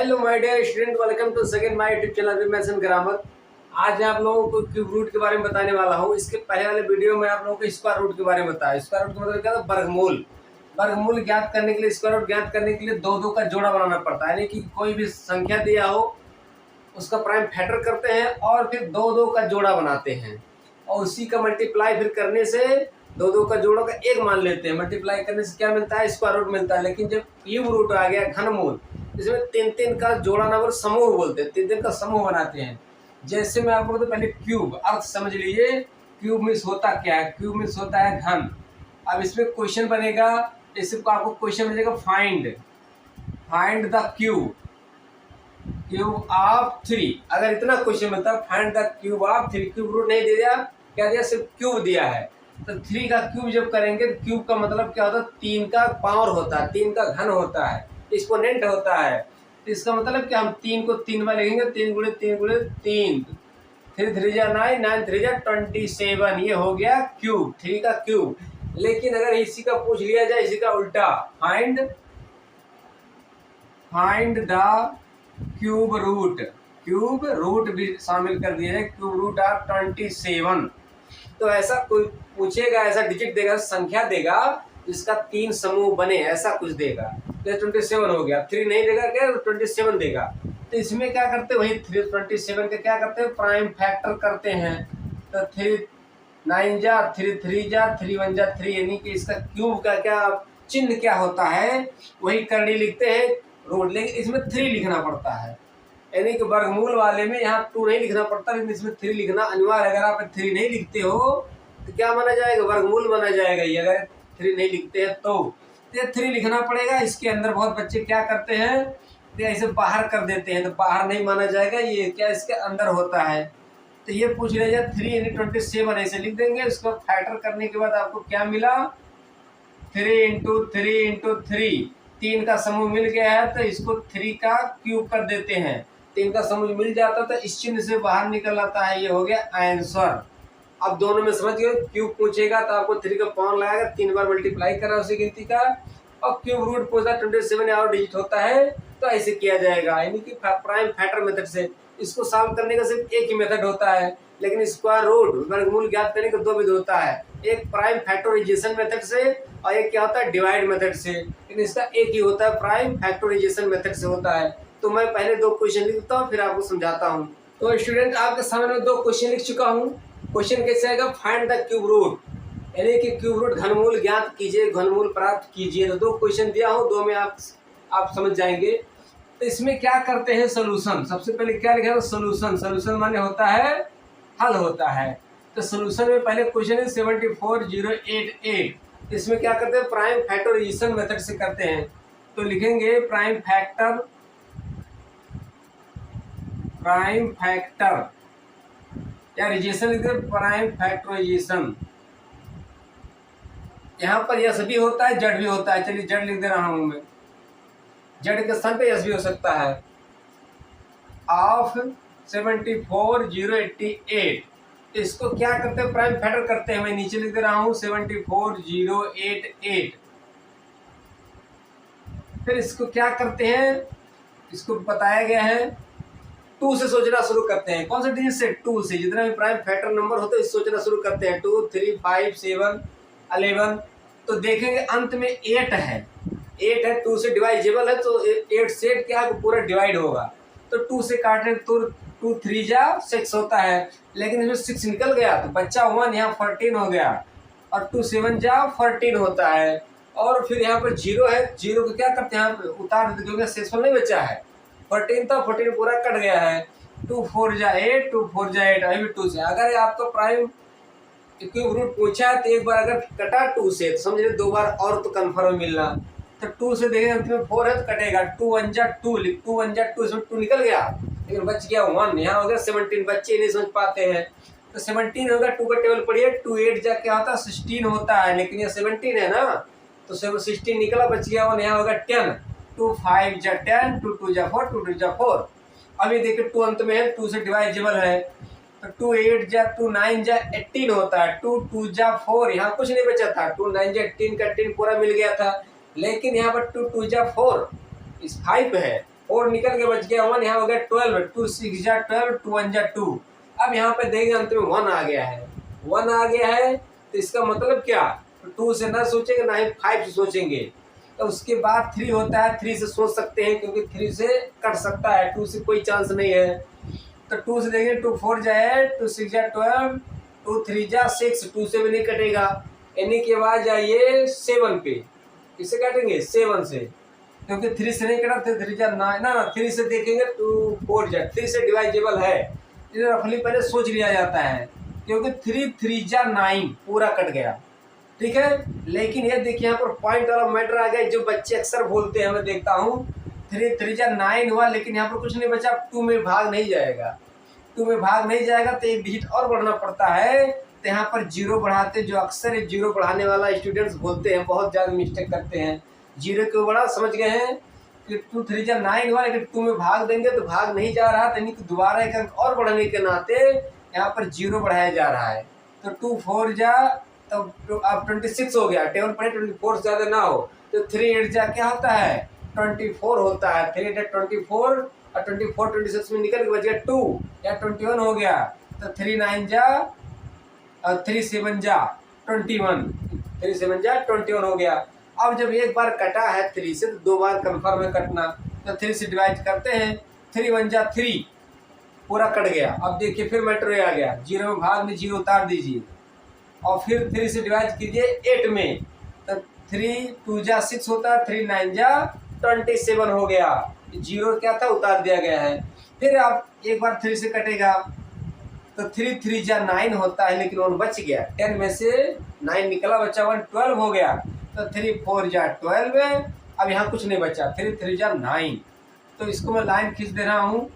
Hello my dear student, welcome to second my YouTube channel विमेंशन grammar. आज मैं आप लोगों को क्यूब रूट के बारे में बताने वाला हूँ। इसके पहले वाले वीडियो में आप लोगों को स्क्वायर रूट के बारे में बताया। स्क्वायर रूट का मतलब क्या था? वर्गमूल। वर्गमूल ज्ञात करने के लिए, स्क्वायर रूट ज्ञात करने के लिए दो दो का जोड़ा बनाना पड़ता है। यानी कि कोई भी संख्या दिया हो उसका प्राइम फैक्टर करते हैं और फिर दो दो का जोड़ा बनाते हैं और उसी का मल्टीप्लाई फिर करने से दो दो का जोड़ों का एक मान लेते हैं। मल्टीप्लाई करने से क्या मिलता है? स्क्वायर रूट मिलता है। लेकिन जब क्यूब रूट आ गया, घनमूल, इसमें तीन तीन का जोड़ा ना बोल समूह बोलते हैं, तीन तीन का समूह बनाते हैं। जैसे मैं आपको पहले क्यूब अर्थ समझ लीजिए। क्यूब मीन्स होता क्या है? क्यूब मीन्स होता है घन। अब इसमें क्वेश्चन बनेगा, जैसे आपको क्वेश्चन मिलेगा फाइंड द क्यूब ऑफ 3। अगर इतना क्वेश्चन मिलता है find the cube of 3, cube root नहीं दे दिया, क्या दिया? सिर्फ क्यूब दिया है। तो 3 का क्यूब जब करेंगे तो क्यूब का मतलब क्या होता है? 3 का पावर होता है, 3 का घन होता है, एक्सपोनेंट होता है। तो इसका मतलब कि हम 3 को 3 बार लिखेंगे, 3 गुणे 3 गुणे 3, 3 3 जा 9, 9 3 जा 27। ये हो गया क्यूब, 3 का क्यूब। लेकिन अगर इसी का पूछ लिया जाए, इसी का उल्टा, फाइंड द क्यूब रूट भी शामिल कर दिया है। Cube root of 27। तो ऐसा कोई पूछेगा, ऐसा डिजिट देगा, संख्या देगा जिसका 3 समूह बने, ऐसा कुछ देगा। तो 27 हो गया। 3 नहीं देगा क्या? 27 देगा। तो इसमें क्या करते हैं? वही 27 का क्या करते हैं? प्राइम फैक्टर करते हैं। तो 3 9 जा 3 3 जा 3 1 जा 3, यानी कि इसका क्यूब का क्या चिन्ह क्या होता है वही करनी लिखते हैं रूट। लेकिन इसमें 3 लिखना पड़ता है, यानी कि वर्गमूल वाले में यहाँ 2 नहीं लिखना पड़ता, लेकिन इसमें 3 लिखना अनिवार्य। अगर आप 3 नहीं लिखते हो तो क्या माना जाएगा? वर्गमूल माना जाएगा ये। अगर 3 नहीं लिखते हैं तो ये 3 लिखना पड़ेगा। इसके अंदर बहुत बच्चे क्या करते हैं? तो ऐसे बाहर कर देते हैं, तो बाहर नहीं माना जाएगा, ये क्या इसके अंदर होता है। तो ये पूछ लिया जाए 3 यानी 27 ऐसे लिख देंगे। इसको फैक्टर करने के बाद आपको क्या मिला? 3 इंटू 3 3 का समूह मिल गया है, तो इसको 3 का क्यूब कर देते हैं। 3 का समूह मिल जाता तो इस चिन्ह से बाहर निकल आता है। ये हो गया आंसर। अब दोनों में समझ गए। क्यूब पूछेगा तो आपको 3 का पावर लगाएगा, 3 बार मल्टीप्लाई करा उसी गिनती का। और क्यूब रूट पूछता 27 और डिजिट होता है, तो ऐसे किया जाएगा, यानी कि प्राइम फैक्टर मेथड से। इसको सॉल्व करने का सिर्फ एक ही मेथड होता है, लेकिन स्क्वायर रूट वर्गमूल ज्ञात करने का 2 विधि होता है। एक प्राइम फैक्टराइजेशन मेथड से और एक क्या होता है? डिवाइड मेथड से। लेकिन इसका एक ही होता है, प्राइम फैक्टराइजेशन मेथड से होता है। तो मैं पहले 2 क्वेश्चन लिखता हूँ, फिर आपको समझाता हूँ। तो स्टूडेंट, आपके सामने 2 क्वेश्चन लिख चुका हूँ। क्वेश्चन कैसे आएगा? फाइंड द क्यूब रूट, यानी कि क्यूब रूट घनमूल ज्ञात कीजिए, घनमूल प्राप्त कीजिए। तो 2 क्वेश्चन दिया हो, 2 में आप समझ जाएंगे। तो इसमें क्या करते हैं? सोल्यूशन। सबसे पहले क्या लिखा है? सोल्यूशन माने होता है हल होता है। तो सोल्यूशन में पहले क्वेश्चन है 74088। इसमें क्या करते हैं? प्राइम फैक्टराइजेशन मेथड से करते हैं। तो लिखेंगे प्राइम फैक्टर या रिजेशन लिखते हैं, प्राइम फैक्टराइजेशन। यहाँ पर यस भी होता है, जेड भी होता है। चलिए जेड लिख दे रहा हूं मैं, जेड के स्थान पे यस भी हो सकता है। ऑफ 74088। इसको क्या करते हैं? प्राइम फैक्टर करते हैं। मैं नीचे लिख दे रहा हूं 74088। फिर इसको क्या करते हैं? इसको बताया गया है 2 से सोचना शुरू करते हैं। कौन से डिजिट से? 2 से। जितना भी प्राइम फैक्टर नंबर होते हैं सोचना शुरू करते हैं। 2 3 5 7 11। तो देखेंगे अंत में 8 है। 8 है, 2 से डिवाइजेबल है, तो 8 से क्या है? पूरा डिवाइड होगा। तो 2 से काटने तो 2 3 जा 6 होता है, लेकिन इसमें 6 निकल गया तो बच्चा 1, यहाँ 14 हो गया। और 2 7 जा 14 होता है। और फिर यहाँ पर 0 है, 0 को क्या करते हैं? उतार देते, क्योंकि शेषफल नहीं बचा है। 14 था, 14 पूरा कट गया है। 2 4 जा 8, 2 4 जा 8, अभी 2 से। अगर आपका प्राइम क्यूब रूट पूछा है तो एक बार अगर कटा 2 से तो समझ लीजिए 2 बार और तो कन्फर्म मिलना। तो 2 से देखें अंत में 4 है तो कटेगा। 2 1 जा 2, 2 1 जा 2, इसमें 2 निकल गया, लेकिन बच गया 1। यहाँ हो गया 17। बच्चे नहीं समझ पाते हैं, तो 17 होगा। 2 का टेबल पढ़िए, 2 8 जा क्या होता है? 16 होता है, लेकिन ये 17 है ना, तो 16 निकला, बच गया 1। यहाँ होगा 10। 2 5 जा 10, 2 2 जा 4, 2 2 जा 4। अभी देखिए 2 अंत में है, 2 से डिवाइजेबल है। तो 2 8 जा 2 9 जा 18 होता है। 2 2 जा 4, यहाँ कुछ नहीं बचा था। 2 9 जा 18 का 18 पूरा मिल गया था, लेकिन यहाँ पर 2 2 जा 4, इस 5 है, 4 निकल के बच गया 1, यहाँ हो गया 12, 2 6 जा 12, 2 1 जा 2। अब यहाँ पे देखेंगे अंत में 1 आ गया है, 1 आ गया है, तो इसका मतलब क्या, 2 से ना सोचेंगे ना ही 5 से सोचेंगे। तो उसके बाद 3 होता है, 3 से सोच सकते हैं क्योंकि 3 से कट सकता है, 2 से कोई चांस नहीं है। तो 2 से देखेंगे 2 4 जाए, 2 6 जा 12, 2 3 जा 6, 2 से भी नहीं कटेगा। यानी के बाद जाइए 7 पे, किससे काटेंगे 7 से, क्योंकि 3 से नहीं कटा, 3 जा 9 ना, 3 से देखेंगे 2 4 जा, 3 से डिवाइजेबल है, इसे रफली पहले सोच लिया जाता है क्योंकि 3 3 जा 9 पूरा कट गया, ठीक है। लेकिन ये देखिए यहाँ पर पॉइंट वाला मैटर आ गया, जो बच्चे अक्सर बोलते हैं, मैं देखता हूँ 3 3 जा 9 हुआ, लेकिन यहाँ पर कुछ नहीं बचा, 2 में भाग नहीं जाएगा, 2 में भाग नहीं जाएगा तो एक डिजिट और बढ़ना पड़ता है। तो यहाँ पर 0 बढ़ाते, जो अक्सर 0 बढ़ाने वाला स्टूडेंट्स बोलते हैं, बहुत ज़्यादा मिस्टेक करते हैं। 0 क्यों बढ़ा, समझ गए हैं कि 2 3 जा 9 हुआ, लेकिन 2 में भाग देंगे तो भाग नहीं जा रहा, तो दोबारा एक अंक और बढ़ने के नाते यहाँ पर 0 बढ़ाया जा रहा है। तो 2 4 जा, तो अब 26 हो गया, टेबल पर 24 से ज़्यादा ना हो, तो 3 8 जा क्या होता है 24 होता है, 3 8 24, और 24 26 में निकल के बच गया 2 या 21 हो गया। तो 3 9 जा और 3 7 जा 21, 3 7 जा 21 हो गया। अब जब एक बार कटा है 3 से, तो 2 बार कन्फर्म है कटना, तो 3 से डिवाइड करते हैं, 3 1 जा 3 पूरा कट गया। अब देखिए फिर मैटर आ गया, 0 में भाग में 0 उतार दीजिए, और फिर 3 से डिवाइड कीजिए 8 में, तो 3 2 जा 6 होता है, 3 9 जा 27 हो गया, 0 क्या था उतार दिया गया है। फिर आप एक बार 3 से कटेगा तो 3 3 जा 9 होता है, लेकिन 1 बच गया, 10 में से 9 निकला, बचा 1, 12 हो गया। तो 3 4 जा 12, अब यहाँ कुछ नहीं बचा, 3 3 जा 9। तो इसको मैं लाइन खींच दे रहा हूँ।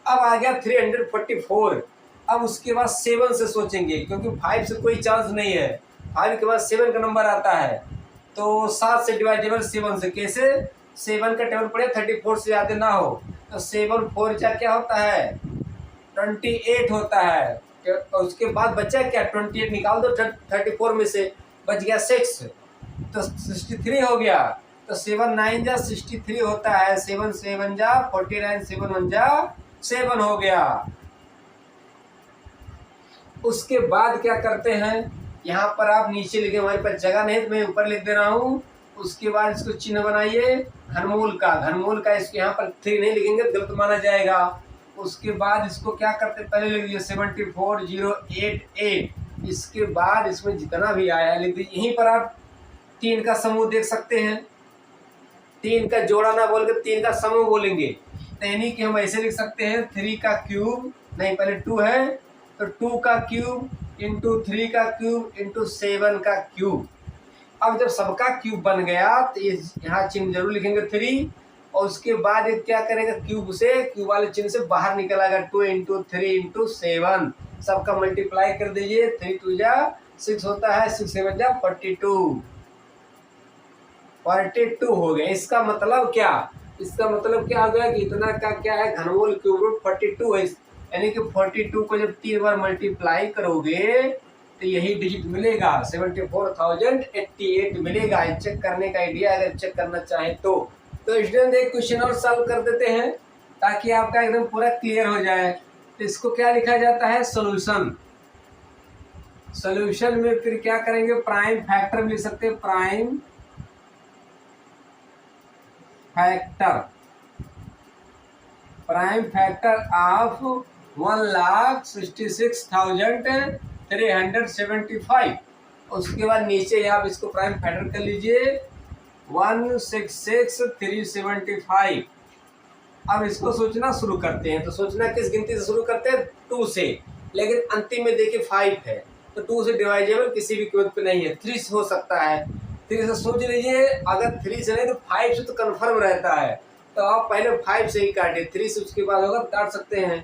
अब आ गया 344। अब उसके बाद 7 से सोचेंगे, क्योंकि 5 से कोई चांस नहीं है, 5 के बाद 7 का नंबर आता है, तो 7 से डिवाइडेबल 7 से, कैसे 7 का टेबल पड़े 34 से ज़्यादा ना हो, तो 7 4 जा क्या होता है 28 होता है। और उसके बाद बचा क्या 28 निकाल दो 34 में से, बच गया 6, तो 63 हो गया। तो 7 9 जा 63 होता है, 7 7 जा 49, 7 1 जा 7 हो गया। उसके बाद क्या करते हैं, यहाँ पर आप नीचे लिखे, हमारे पास जगह नहीं तो मैं ऊपर लिख दे रहा हूँ। उसके बाद इसको चिन्ह बनाइए घनमूल का, घनमूल का, इसको यहाँ पर 3 नहीं लिखेंगे गलत माना जाएगा। उसके बाद इसको क्या करते हैं, पहले लिख दीजिए 74088, इसके बाद इसमें जितना भी आया लिख दीजिए। यहीं पर आप 3 का समूह देख सकते हैं, 3 का जोड़ा ना बोल के 3 का समूह बोलेंगे, तो यानी कि हम ऐसे लिख सकते हैं 3 का क्यूब, नहीं पहले 2 है तो 2 का क्यूब इंटू 3 का क्यूब इंटू 7 का क्यूब। अब जब सबका क्यूब बन गया तो ये यहाँ चिन्ह जरूर लिखेंगे 3, और उसके बाद ये क्या करेगा, क्यूब से क्यूब वाले चिन्ह से बाहर निकल आएगा 2 इंटू 3 इंटू 7, सबका मल्टीप्लाई कर दीजिए, 3 2 जा 6 होता है, 6 7 जा 42 हो गया। इसका मतलब क्या, इसका मतलब क्या हो गया कि इतना का क्या है घनमूल क्यूब रूट 42 है, यानी कि 42 को जब 3 बार मल्टीप्लाई करोगे तो यही डिजिट मिलेगा, 74,088 मिलेगा। चेक करने का आइडिया अगर चेक करना चाहें तो स्टूडेंट एक क्वेश्चन और सॉल्व कर देते हैं ताकि आपका एकदम पूरा क्लियर हो जाए। तो इसको क्या लिखा जाता है, सोल्यूशन। सोल्यूशन में फिर क्या करेंगे, प्राइम फैक्टर लिख सकते हैं, प्राइम फैक्टर ऑफ 1,66,375। उसके बाद नीचे आप इसको प्राइम फैक्टर कर लीजिए 166,375। अब इसको सोचना शुरू करते हैं, तो सोचना किस गिनती से शुरू करते हैं, 2 से, लेकिन अंतिम में देखिए 5 है तो 2 से डिवाइजेबल किसी भी कीमत पे नहीं है, 3 से हो सकता है, 3 से सोच लीजिए। अगर 3 से नहीं तो 5 से तो कन्फर्म रहता है, तो आप पहले 5 से ही काटे, 3 से उसके बाद होगा काट सकते हैं।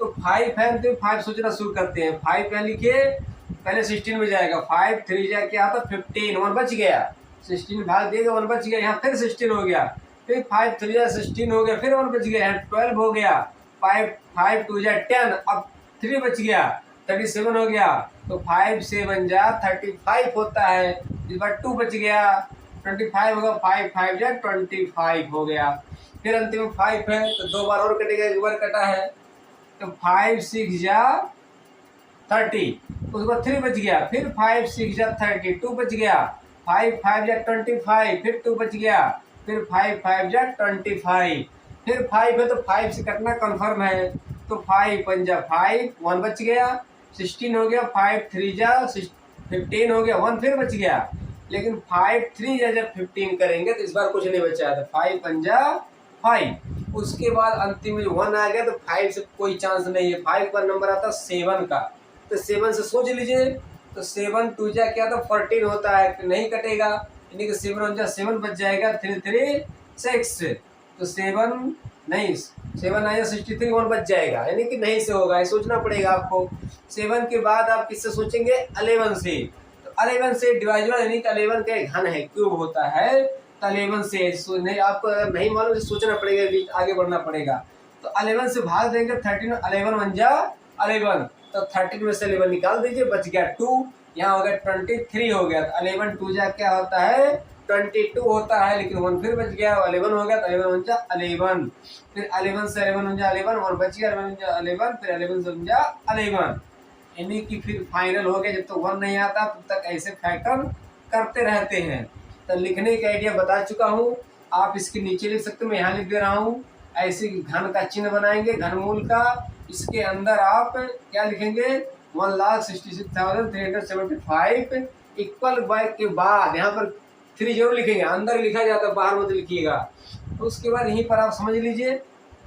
तो 5 है तो 5 सोचना शुरू करते हैं। 5 यहाँ लिखिए, पहले 16 में जाएगा, 5 3 जा क्या आता 15, 1 बच गया, 16 भाग देगा 1 बच गया, यहाँ फिर 16 हो गया, फिर 5 3 जा 16 हो गया, फिर 1 बच गया, यहाँ 12 हो गया, 5 2 जा 10, अब 3 बच गया 37 हो गया, तो 5 7 जा 35 होता है, इस बार 2 बच गया, 25 होगा, 5 5 जा 25 हो गया। फिर अंतिम में 5 है तो 2 बार और कटेगा, 1 बार कटा है तो 5 6 जा 30, उसके बाद 3 बच गया, फिर 5 6 जा 30, 2 बच गया, 5 5 जा 25, फिर 2 बच गया, फिर 5 5 जा 25, फिर 5 है तो 5 से कटना कन्फर्म है तो 5 5 जा 5, 1 बच गया, 16 हो गया, 5 3 जा 15 हो गया, 1 फिर बच गया। लेकिन 5 3 जा जब 15 करेंगे तो इस बार कुछ नहीं बचा है, तो 5 5 जा 5, उसके बाद अंतिम में 1 आ गया तो 5 से कोई चांस नहीं है। 5 का नंबर आता है 7 का, तो 7 से सोच लीजिए, तो 7 2 जा क्या, तो 14 होता है, नहीं कटेगा, यानी कि 7 1 जा 7 बच जाएगा, 3 3 6, तो 7 नहीं 7 आया 63, 1 बच जाएगा, यानी कि नहीं से होगा, ये सोचना पड़ेगा आपको। 7 के बाद आप किससे सोचेंगे, 11 से, तो 11 से डिवाइजिबल, यानी कि 11 का घन है, क्यूब होता है, तो 11 से नहीं, आपको अगर नहीं मालूम तो सोचना पड़ेगा, आगे बढ़ना पड़ेगा। तो 11 से भाग देंगे 13, 11 1 जा 11, तो 13 में से 11 निकाल दीजिए, बच गया 2, यहाँ हो गया 23 हो गया, तो 11 2 जा क्या होता है 22 होता है, लेकिन 1 फिर बच गया, 11 हो गया, तो 11 1 जा 11, फिर 11 से 11 1 जा 11, और बच गया 11 जा 11, फिर 11 से 1 जा 11, यानी कि फिर फाइनल हो गया। जब तक 1 नहीं आता तब तक ऐसे फैक्टर करते रहते हैं। तो लिखने का आइडिया बता चुका हूँ, आप इसके नीचे लिख सकते हो, मैं यहाँ लिख दे रहा हूँ। ऐसे घन का चिन्ह बनाएंगे, घनमूल का, इसके अंदर आप क्या लिखेंगे 1,66,375 इक्वल बाय के बाद यहाँ पर 3 जरूर लिखेंगे, अंदर लिखा जाता है, बाहर मत लिखिएगा। तो उसके बाद यहीं पर आप समझ लीजिए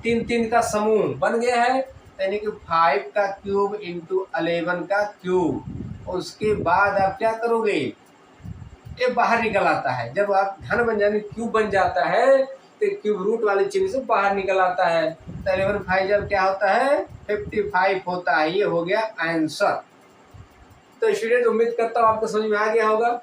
3 3 का समूह बन गया है, यानी कि 5 का क्यूब इंटू 11 का क्यूब। उसके बाद आप क्या करोगे, ये बाहर निकल आता है, जब आप घन बन जाएंगे क्यूब बन जाता है तो क्यूब रूट वाले चिन्ह से बाहर निकल आता है, तो 11 5 जब क्या होता है 55 होता है। ये हो गया आंसर। तो स्टूडेंट उम्मीद करता हूँ आपको समझ में आ गया होगा।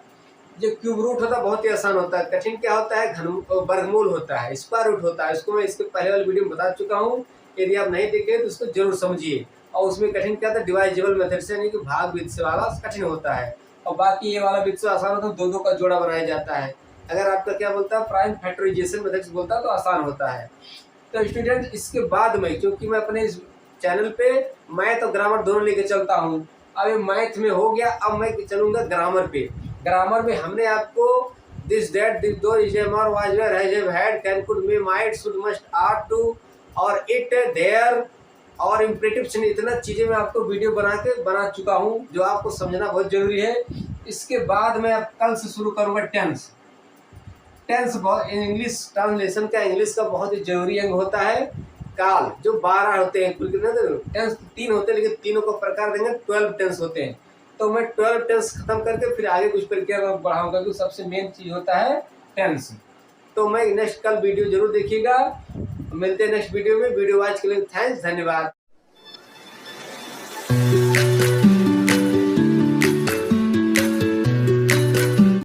जो क्यूब रूट होता है बहुत ही आसान होता है, कठिन क्या होता है घन वर्गमूल होता है, स्क्वायर रूट होता है, इसको मैं इसके पहले वाली वीडियो में बता चुका हूँ, यदि आप नहीं देखे तो उसको जरूर समझिए। और उसमें कठिन क्या था, डिवाइजिबल मेथड से, यानी कि भाग विधि से वाला कठिन होता है, और बाकी ये वाला विधि से आसान होता है, 2 2 का जोड़ा बनाया जाता है। अगर आपका क्या बोलता है प्राइम फैक्टराइजेशन मेथड से बोलता है तो आसान होता है। तो स्टूडेंट इसके बाद में, क्योंकि मैं अपने इस चैनल पे मैथ और ग्रामर दोनों लेके चलता हूँ, अब ये मैथ में हो गया, अब मैं चलूँगा ग्रामर पे। ग्रामर में हमने आपको दिस दैट दिस दो इज एम और was where has have had can could may might should must are to और इट देयर और इम्परेटिव चिन्ह, इतना चीज़ें मैं आपको वीडियो बना चुका हूँ जो आपको समझना बहुत जरूरी है। इसके बाद मैं अब कल से शुरू करूँगा टेंस। टेंस बहुत इंग्लिश ट्रांसलेशन का, इंग्लिश का बहुत ही जरूरी अंग होता है। काल जो 12 होते हैं, कुल कितने टेंस 3 होते हैं, लेकिन तीनों को प्रकार देंगे 12 टेंस होते हैं। तो मैं 12 टेंस खत्म करके फिर आगे कुछ प्रक्रिया में बढ़ाऊंगा, क्योंकि सबसे मेन चीज होता है टेंस। तो मैं नेक्स्ट कल वीडियो जरूर देखिएगा। मिलते हैं नेक्स्ट वीडियो में। वीडियो वॉच के लिए थैंक्स, धन्यवाद।